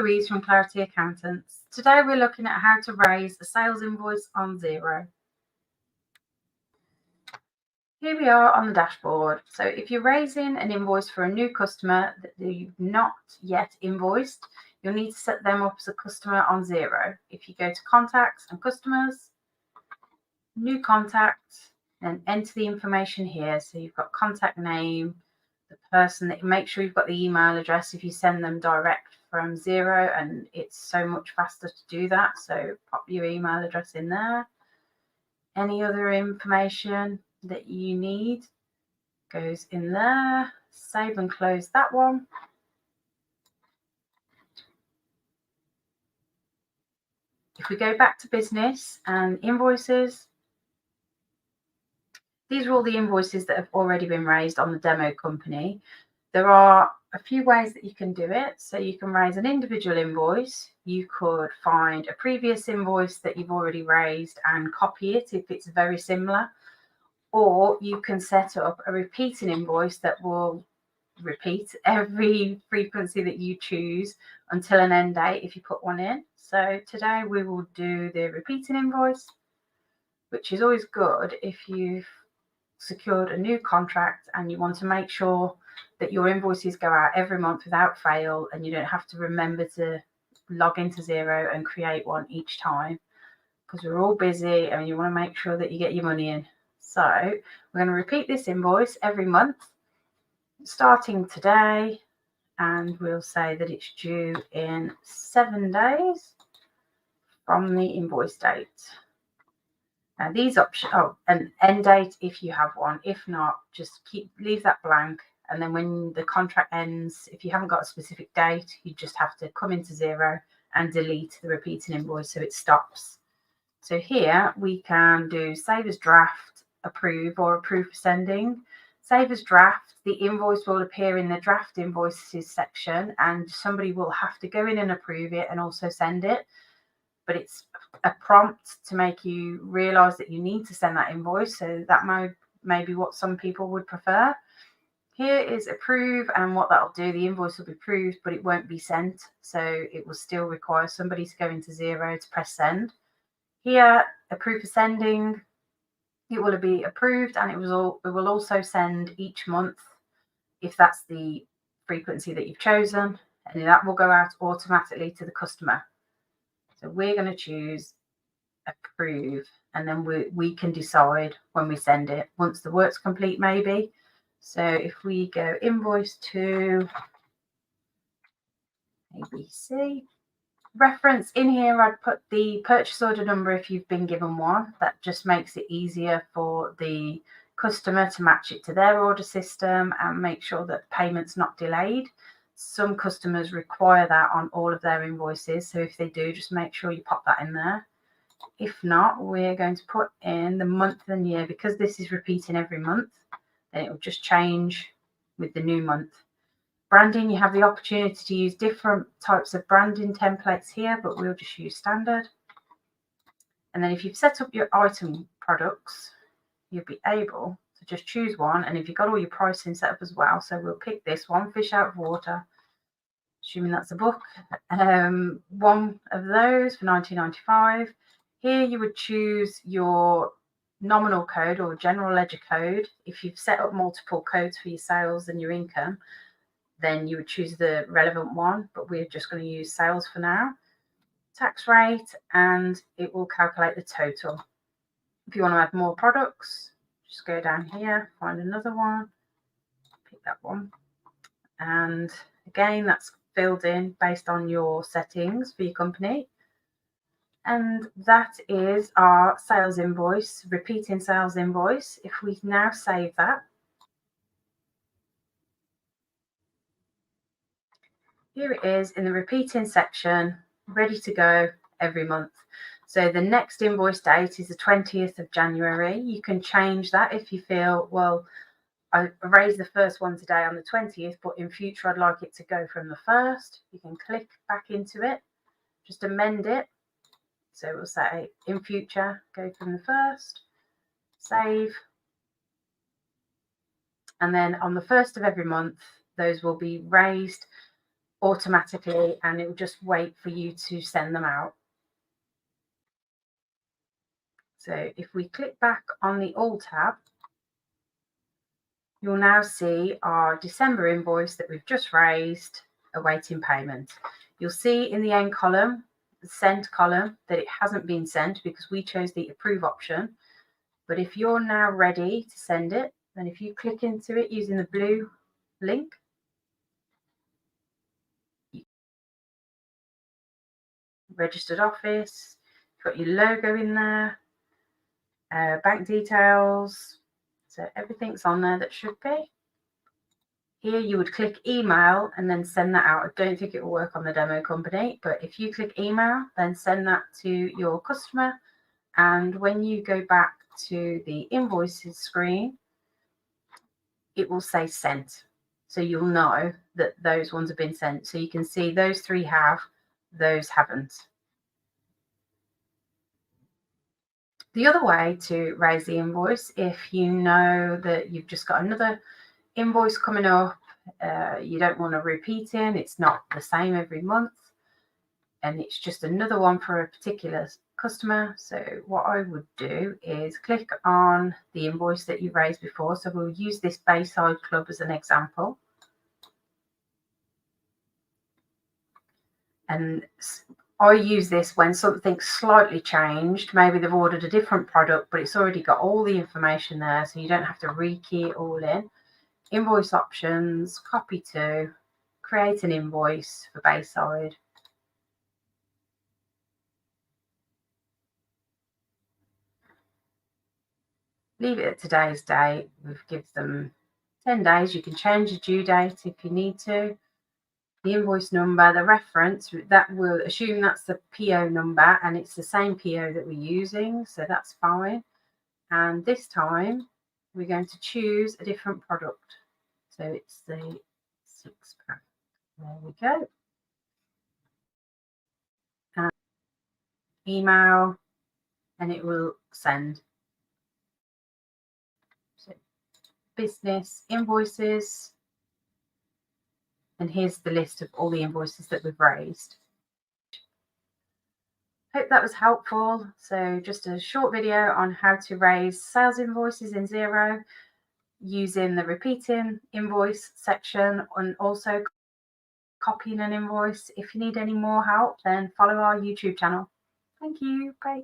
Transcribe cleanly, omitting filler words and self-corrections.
Louise from Clarity Accountants. Today we're looking at how to raise a sales invoice on Xero. Here we are on the dashboard. So if you're raising an invoice for a new customer that you've not yet invoiced, you'll need to set them up as a customer on Xero. If you go to Contacts and Customers, New Contact, and enter the information here. So you've got contact name, the person, that make sure you've got the email address if you send them direct from Xero, and it's so much faster to do that. So pop your email address in there. Any other information that you need goes in there. Save and close that one. If we go back to business and invoices, these are all the invoices that have already been raised on the demo company. There are a few ways that you can do it. So you can raise an individual invoice. You could find a previous invoice that you've already raised and copy it if it's very similar. Or you can set up a repeating invoice that will repeat every frequency that you choose until an end date if you put one in. So today we will do the repeating invoice, which is always good if you've secured a new contract and you want to make sure that your invoices go out every month without fail, and you don't have to remember to log into Xero and create one each time, because we're all busy and you want to make sure that you get your money in. So we're going to repeat this invoice every month starting today, and we'll say that it's due in 7 days from the invoice date. Now these options, an end date if you have one. If not, just leave that blank. And then when the contract ends, if you haven't got a specific date, you just have to come into Xero and delete the repeating invoice so it stops. So here we can do save as draft, approve, or approve for sending. Save as draft, the invoice will appear in the draft invoices section and somebody will have to go in and approve it and also send it. But it's a prompt to make you realize that you need to send that invoice. So that may be what some people would prefer. Here is approve, and what that'll do, the invoice will be approved, but it won't be sent. So it will still require somebody to go into Xero to press send. Here, approve for sending, it will be approved, and it will also send each month if that's the frequency that you've chosen, and that will go out automatically to the customer. So we're going to choose approve, and then we can decide when we send it once the work's complete, maybe. So if we go invoice to ABC, reference in here, I'd put the purchase order number if you've been given one. That just makes it easier for the customer to match it to their order system and make sure that payment's not delayed. Some customers require that on all of their invoices, so if they do, just make sure you pop that in there. If not, we're going to put in the month and year. Because this is repeating every month, then it will just change with the new month. Branding, you have the opportunity to use different types of branding templates here, but we'll just use standard. And then if you've set up your item products, you'll be able to just choose one. And if you've got all your pricing set up as well, so we'll pick this one, Fish Out of Water, assuming that's a book, one of those for $19.95. Here you would choose your nominal code or general ledger code. If you've set up multiple codes for your sales and your income, then you would choose the relevant one, but we're just going to use sales for now. Tax rate, and it will calculate the total. If you want to add more products, just go down here, find another one, pick that one. And again, that's filled in based on your settings for your company. And that is our sales invoice, repeating sales invoice. If we now save that, here it is in the repeating section, ready to go every month. So the next invoice date is the 20th of January. You can change that if you feel, well, I raised the first one today on the 20th, but in future I'd like it to go from the 1st. You can click back into it, just amend it. So we'll say in future, go from the 1st, save. And then on the 1st of every month, those will be raised automatically, and it will just wait for you to send them out. So if we click back on the All tab, you'll now see our December invoice that we've just raised, awaiting payment. You'll see in the end column, the sent column, that it hasn't been sent because we chose the approve option. But if you're now ready to send it, then if you click into it using the blue link, registered office, got your logo in there, bank details, so everything's on there that should be. Here you would click email and then send that out. I don't think it will work on the demo company, but if you click email, then send that to your customer. And when you go back to the invoices screen, it will say sent. So you'll know that those ones have been sent. So you can see those 3 have, those haven't. The other way to raise the invoice, if you know that you've just got another invoice coming up, you don't want to repeat in, it's not the same every month, and it's just another one for a particular customer. So what I would do is click on the invoice that you raised before. So we'll use this Bayside Club as an example. And I use this when something's slightly changed. Maybe they've ordered a different product, but it's already got all the information there, so you don't have to rekey it all in. Invoice options, copy to, create an invoice for Bayside. Leave it at today's date. We've given them 10 days. You can change the due date if you need to. The invoice number, the reference, that will assume that's the PO number, and it's the same PO that we're using, so that's fine. And this time we're going to choose a different product. So it's the 6-pack. There we go. And email, and it will send. So business invoices. And here's the list of all the invoices that we've raised. Hope that was helpful. So just a short video on how to raise sales invoices in Xero using the repeating invoice section, and also copying an invoice. If you need any more help, then follow our YouTube channel. Thank you. Bye.